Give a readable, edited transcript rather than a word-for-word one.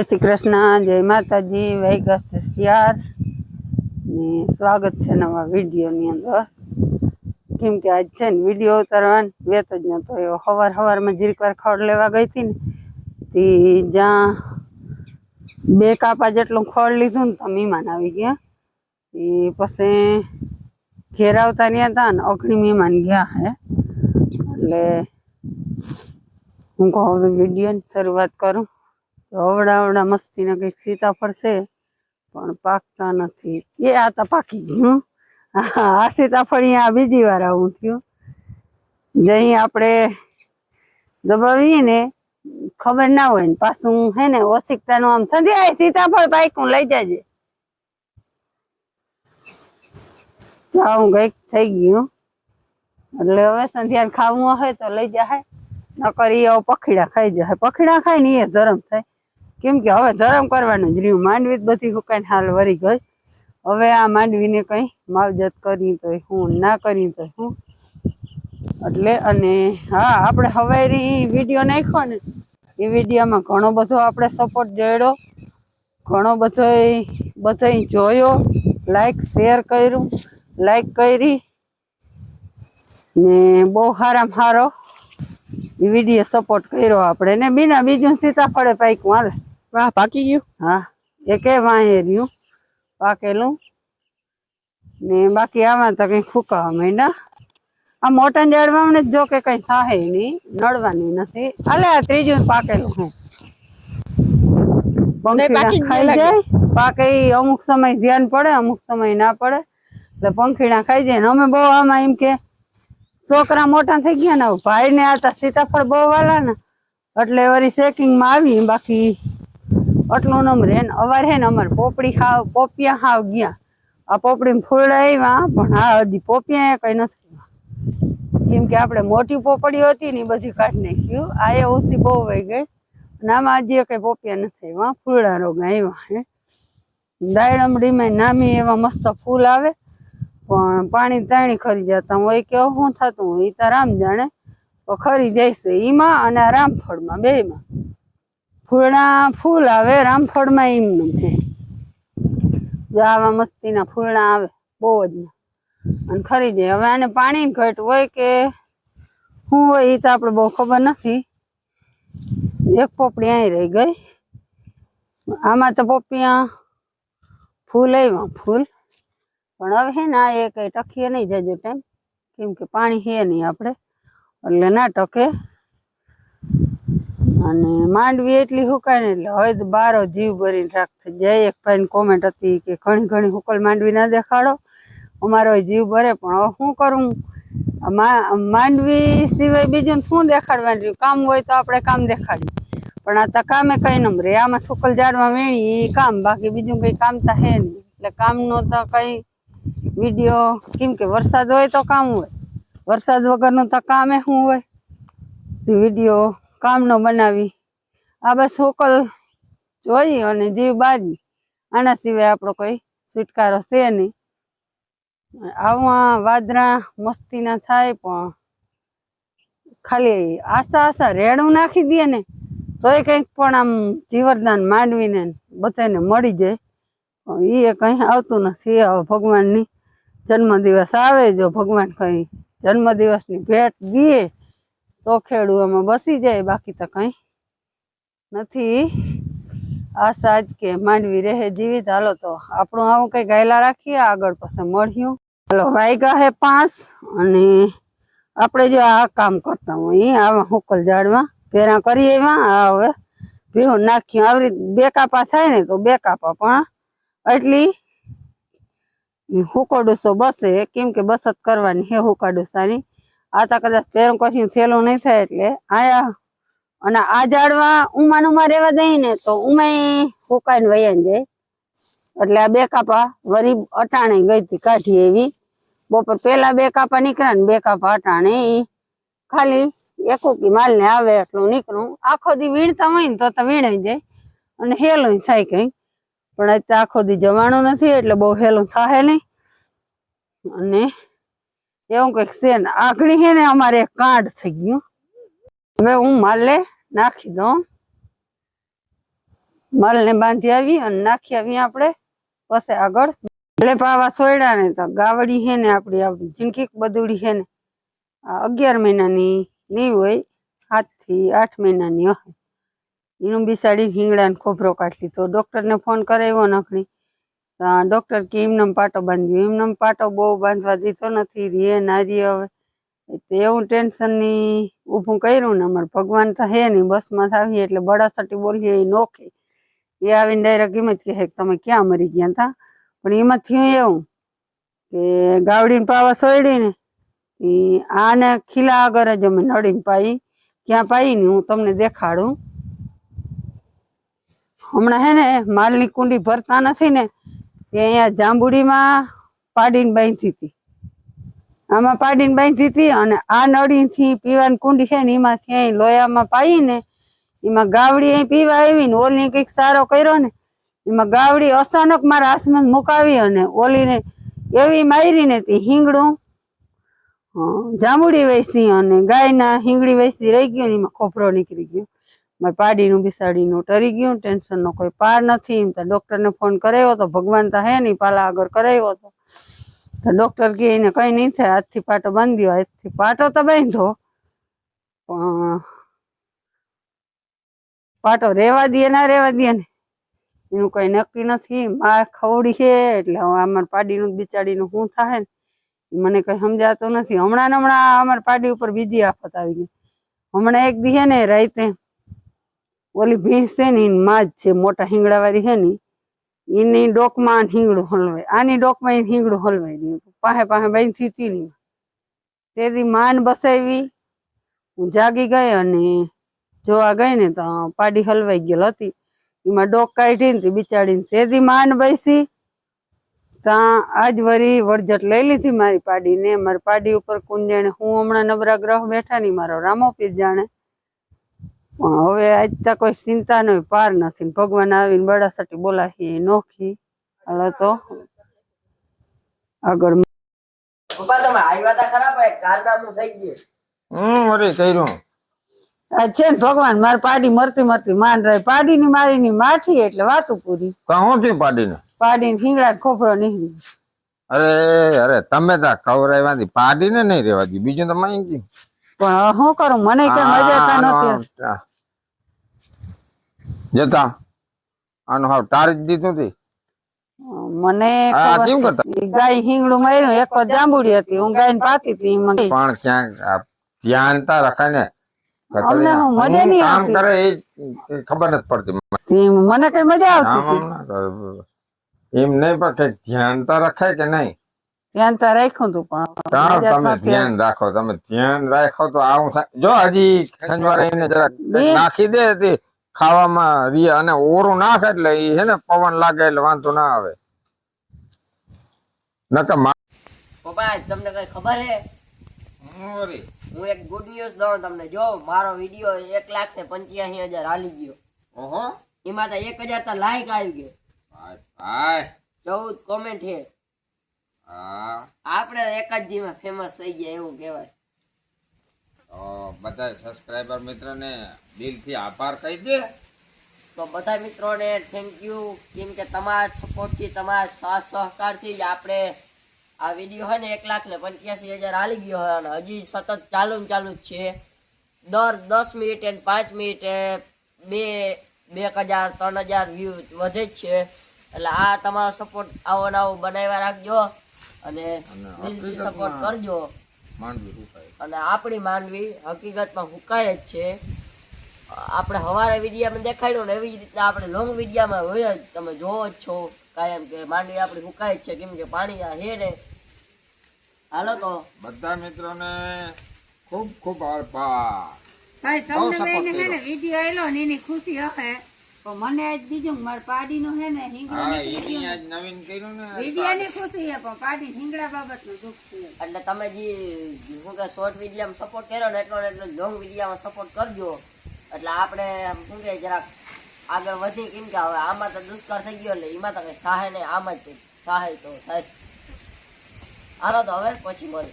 जय श्री कृष्ण, जय माताजी, वैगस सियार ने स्वागत है नवा वीडियो नी अंदर। केम के आज छे ने वीडियो उतारवान वेत ज नतो एवो हवार हवार में जीरीक वार खड़ लेवा गई थी ने ती ज्यां 2 कापा जेटલું ખડ લીધું ને તો મહેમાન આવી ગયા। એ પછી ઘેર આવતા રહ્યા હતા ને અઘણી મહેમાન ગયા હે એટલે હું કહું હવે વિડીયોની શરૂઆત કરું। અવડા અવડા મસ્તીના કંઈક સીતાફળ છે પણ પાકતા નથી। એ આ તો પાકી ગયું। આ સીતાફળ અહીંયા બીજી વાર આવું થયું। જઈ આપણે દબાવીએ ને ખબર ના હોય ને પાછું હે ને ઓશિકતાનું આમ સંધ્યા સીતાફળ પાક્યું લઈ જાજે જાઉં કંઈક થઈ ગયું। એટલે હવે સંધ્યા ખાવું હોય તો લઈ જાય નકર એ પખીડા ખાઈ જાય। પખીડા ખાય ને એ ધરમ થાય કેમ કે હવે ધરમ કરવાનું જ રહ્યું। માંડવી બધી હુકાઈને હાલ વરી ગઈ। હવે આ માંડવીને કઈ માવજત કરી તો હું ના કરી તો હું એટલે અને હા આપણે હવેરી વિડીયો નાખ્યો ને એ વિડીયોમાં ઘણો બધો આપણે સપોર્ટ જોડ્યો, ઘણો બધો બધાય જોયો, લાઈક શેર કર્યું, લાઈક કરી ને બહુ સારામાં સારો એ વિડીયો સપોર્ટ કર્યો આપણે ને બીના બીજું સીતાફળે પાક્યું હાલે વાહ પાકી ગયું। હા એકે વાંહે રહ્યું પાકેલું ને બાકી આમાં તો કઈ ફૂકાવા માંડ્યા। આ મોટા ઝાડમાં ને જો કે કઈ થાય નહીં, નડવાની નથી। હાલે આ ત્રીજું પાકેલું હે પંખીડા ખાઈ જાય। પાકે અમુક સમય ધ્યાન પડે, અમુક સમય ના પડે એટલે પંખીડા ખાઈ જાય ને અમે બહુ આમાં એમ કે છોકરા મોટા થઈ ગયા ને ભાઈ ને આ સીતાફળ બહુ વાલા ને એટલે વળી ચેકિંગ માં આવી। બાકી આટલું નંબર હે ને અવાર હે ને અમારે પોપડી હાવ પોપિયા હાવ ગયા। આ પોપડી ફૂલડા આવ્યા પણ હા હજી પોપિયા કઈ નથી કેમ કે આપણે મોટી પોપડીઓ હતી ને બધી કાઢી નાખ્યું। આ એ ઓછી બહુ વહી ગઈ અને આમાં હજી કઈ પોપિયા નથી આવ્યા, ફૂલડા રોગ આવ્યા હે। દાયડમડીમાં નામી એવા મસ્ત ફૂલ આવે પણ પાણી તાણી ખરી જતા હોય કે શું થતું હોય એ તો રામ જાણે તો ખરી જાય છે ઈમાં અને રામફળમાં બેમાં ફૂલડા ફૂલ આવે, રામફળમાં એમનું છે જો આવા મસ્તીના ફૂલડા આવે બહુ જ અને ખરી જાય। હવે આને પાણી ઘટ હોય કે શું હોય એ તો આપણે બહુ ખબર નથી। એક પોપડી અહીં રહી ગઈ। આમાં તો પોપિયા ફૂલ આવ્યા ફૂલ પણ હવે હે ને આ એ કઈ ટકીએ નહીં જાજો ટાઈમ કેમ કે પાણી હે નહીં આપણે એટલે ના ટકે અને માંડવી એટલી હુકાય ને એટલે હવે તો બારો જીવ ભરીને રાખશે। જય એક ભાઈ કોમેન્ટ હતી કે ઘણી ઘણી હુકલ માંડવી ના દેખાડો, અમારો જીવ ભરે પણ હવે શું કરું માંડવી સિવાય બીજું શું દેખાડવાનું રહ્યું। કામ હોય તો આપણે કામ દેખાડીએ પણ આ તો કામે કઈ નંબરે આમાં સુકલ ઝાડમાં વેણી એ કામ, બાકી બીજું કઈ કામ તો હે નહીં એટલે કામનો તો કઈ વિડીયો કેમ કે વરસાદ હોય તો કામ હોય, વરસાદ વગરનું તો કામે શું હોય વિડીયો કામનો બનાવી। આ બસ હુકલ જોઈ અને જીવ બાજી, આના સિવાય આપણો કોઈ છુટકારો છે નહીં। આવા વાદરા મસ્તીના થાય પણ ખાલી આશા આશા રેડું નાખી દે ને તોય કંઈક પણ આમ જીવરદાન માંડવીને બધાને મળી જાય એ કઈ આવતું નથી। હવે ભગવાનની જન્મદિવસ આવે જો ભગવાન કઈ જન્મદિવસની ભેટ દે તો ખેડૂ આમાં બસી જાય, બાકી તો કઈ નથી આશા જ કે માંડવી રહે જીવિત। હાલો તો આપણું આવું કઈ ગાયલા રાખીએ આગળ પછી મળ્યું। હાલો વાગ્યા હે 5 અને આપણે જો આ કામ કરતા હોય આવા હુકલ ઝાડમાં પેરા કરી આવ્યા। હવે ભેહું નાખ્યું આવી રીતે 2 કાપા થાય ને તો 2 કાપા પણ એટલી હુકોડુસો બસે કેમ કે બસત કરવાની હે હુકાડુસાની। આ તો કદાચ પેરું કશું થેલું નહીં થાય એટલે આયા અને આ ઝાડવા ઉમાન ઉમા રહેવા દઈ ને તો ઉમાય હુકાઈને વયા જાય એટલે આ 2 કાપા વરી અટાણે ગઈ હતી કાઢી એવી બપોર પેલા 2 કાપા નીકળ્યા ને 2 કાપા અટાણે ખાલી એકોકી માલ ને આવે એટલું નીકળું। આખો દી વીણતા હોય ને તો વીણાઈ જાય અને હેલું થાય કઈ પણ અત્યારે આખો દી જવાનું નથી એટલે બહુ હેલું થાય નહીં અને એવું કઈક છે ને આઘડી છે ને અમારે કાંડ થઈ ગયું। હવે હું માલે નાખી દઉં મલને બાંધી આવી અને નાખી આવી આપણે પછી આગળ ભલે પાવા સોયડા ને તો ગાવડી હે ને આપડી ઝીણકી બદુડી હે ને 11 મહિનાની નહીં હોય 7 થી 8 મહિનાની હશે એનું બિસાડી હિંગડાને ખોભરો કાઢી લીધો ડોક્ટરને ફોન કરાવ્યો નખણી ડોક્ટર કે એમને પાટો બાંધ્યો એમને પાટો બહુ બાંધવા દીધો નથી રે ના રે હવે એવું ટેન્શનની ઊભું કર્યું ને અમારે ભગવાન તો હે નહીં બસમાં આવીએ એટલે બળાસટી બોલીએ એ નોખે એ આવીને ડાયરેક્ટ એમ જ કહે તમે ક્યાં મરી ગયા હતા પણ એમાં થયું એવું કે ગાવડીને પાવા સોયડી ને આને ખીલા આગળ જ અમે નડીને પાઈ ક્યાં પાઈ ને હું તમને દેખાડું હમણાં હે ને માલની કુંડી ભરતા નથી ને તે અહીંયા જાંબુડીમાં પાડીને બાંધી હતી આમાં પાડીને બાંધી હતી અને આ નળીથી પીવાની કુંડી છે ને એમાંથી અહીં લોયામાં પાઈ ને એમાં ગાવડી અહીં પીવા આવી ને ઓલી કંઈક સારો કર્યો ને એમાં ગાવડી અચાનક મારા હાથમાં મુકાવી અને ઓલીને એવી મારી ને તે હિંગડું જાંબુડી વેચી અને ગાયના હિંગડી વેચી રહી ગયું ને એમાં ખોપરો નીકળી ગયો મારે પાડીનું બિસાડીનું ટરી ગયું ટેન્શનનો કોઈ પાર નથી એમ તો ડોક્ટરને ફોન કરાવ્યો તો ભગવાન તો હે નહીં પાલા આગળ કરાવ્યો હતો તો ડોક્ટર કે એને કઈ નહીં થાય આજથી પાટો બાંધ્યો આજથી પાટો તો બાંધો પણ પાટો રેવા દે ના રેવા દે ને એનું કઈ નક્કી નથી માર ખવડી છે એટલે અમારે પાડીનું બિચાડીનું શું થાય ને મને કઈ સમજાતું નથી હમણાં અમારી પાડી ઉપર બીજી આફત આવી ગઈ હમણાં એક દી હે ને રાતે ઓલી ભેંસ છે ને માં જ છે મોટા હિંગડા વાળી છે ને એની ડોકમાં હિંગડું હલવાય આની ડોકમાં હિંગડું હલવાય નહીં પાસે બાંધી હતી નહીં તેથી માન બસાવી હું જાગી ગઈ અને જોવા ગઈ ને તો પાડી હલવાઈ ગયેલ હતી એમાં ડોક કાઢી ને બિચાડીને તેથી માન બેસી ત્યાં આજ વરી વળજટ લઈ લીધી મારી પાડીને મારી પાડી ઉપર કુંજણે હું હમણાં નબરા ગ્રહ બેઠા નહીં મારો રામો પીર જાણે હવે આજ તો કોઈ ચિંતા નો પાર નથી ભગવાન આવીને બળાસટી બોલાવી નોખી હાલો તો આગળ છે ને ભગવાન મારી પાડી મરતી મરતી માન રહી પાડી ની મારી ની માઠી એટલે વાતું પૂરી પાડી હિંગડા ખોપરો નીકળી અરે તમે તો કવરાઈ પાડી ને નહીં રેવા દઉં બીજું તો માઈ ગયું પણ શું કરું મને કઈ મજા નથી જતા આનો હાવ તારી જ દીધું હતી મને ગાય હિંગડું માર્યું એક જાંબુડી હતી હું ગાય ને પાતી હતી પણ ક્યાંક ધ્યાન તા રખાય ને કામ કરે એ ખબર નથી પડતી મને કઈ મજા આવતી એમ નહીં પણ કઈ ધ્યાન તો રખાય કે નહીં ધ્યાન તો રાખ્યું તું પણ તમે ધ્યાન રાખો તમે ધ્યાન રાખો તો આવું જો હજી ખંજવાળ એને જરા નાખી દે ખાવામાં રિયા અને ઓરું નાખે એટલે એ છે ને પવન લાગે એટલે વાંધો ના આવે પપ્પા તમને કઈ ખબર હે હું એક ગુડ ન્યૂઝ દઉં તમને જો મારો વિડિયો 1,85,000 હાલી ગયો ઓહો એમાં તો 1,000 તો લાઈક આવી ગયો હાય 14 કોમેન્ટ હે આપણે એક જ દીમાં ફેમસ થઈ ગયા એવું કહેવાય બધા સબસ્ક્રાઇબર મિત્રોને દિલથી આભાર કહી દે તો બધા મિત્રોને થેન્ક યુ કેમ કે તમારા સપોર્ટથી તમારા સાથ સહકારથી જ આપણે આ વિડીયો હોય ને 1,85,000 હાલી ગયો હોય અને હજી સતત ચાલુ જ છે દર 10 મિનિટ અને 5 મિનિટે 2,000 3,000 વ્યૂ વધે જ છે એટલે આ તમારો સપોર્ટ આવો નવો બનાવ્યા રાખજો અને દિલથી સપોર્ટ કરજો અને આપણી માંડવી હકીકતમાં હુકાય જ છે આપણે હવારે વિડીયામાં દેખાડ્યું ને એવી જ રીતના આપણે લોંગ વિડીયામાં હોય જ તમે જોવો જ છો કાયમ કે માંડવી આપણી હુકાય જ છે કેમ કે પાણી આ હે ને હાલો તો બધા મિત્રોને ખૂબ ખૂબ આભાર તમને હે ને વિડીયો આયલો ને એની ખુશી હશે તો મને આજ બીજું મારી પાડીનું હે ને નવીન કર્યું ને વિડીયો ની ખુશી હે પણ પાડી હિંગડા બાબતનું દુઃખ છે એટલે તમે જે શું કે શોર્ટ વિડીયામાં સપોર્ટ કર્યો ને એટલો લોંગ વિડીયામાં સપોર્ટ કરજો એટલે આપણે શું કે જરાક આગળ વધી કેમ કે હવે આમાં તો દુષ્કાળ થઈ ગયો એટલે એમાં તો કઈ થાય ને આમાં જ થાય તો થાય હાલો તો હવે પછી મળે